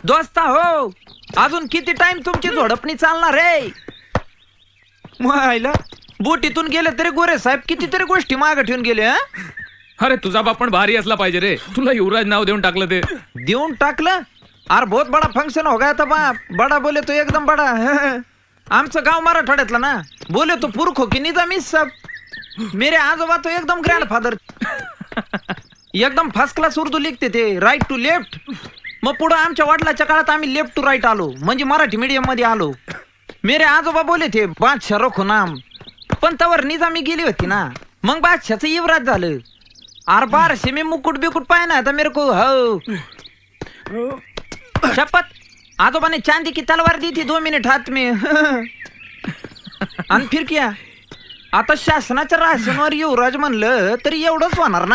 दोस्ता हो, अजून किती टाइम तुमची झोडपणी चालणार रे? मायला बोटीतून गेले तरी गोरे साहेब कितीतरी गोष्टी मागे ठेवून गेले. अरे तुझा बाप पण भारी असला पाहिजे रे, तुला युवराज नाव देऊन टाकलं ते. देऊन टाकलं? अरे बहुत बड़ा फंक्शन हो गया था बाप. बड़ा बोले तो एकदम बड़ा. आमचं गाव मराठवाड्यातलं ना, बोले तो पुरखो की निजामी सब. मेरे आजोबा तो एकदम ग्रैंडफादर, एकदम फर्स्ट क्लास उर्दू लिखते थे, राईट टू लेफ्ट. मग पुढे आमच्या वडिलाच्या काळात आम्ही लेफ्ट टू राईट आलो, म्हणजे मराठी मीडियम मध्ये आलो. मेरे आजोबा बोले थे बादशाह रखो नाम, पण तवर निजामी गेली होती ना, मग बादशाचं युवराज झालं. अरे बारशे मी मुकुट बिकुट पाय ना, तर मेरे को हो शपथ, आजोबा ने चांदी की तलवार दी थी 2 मिनट हाथ में. आणि फिर क्या, आता शासनाच्या राशनवर युवराज म्हणलं तरी एवढंच होणार ना.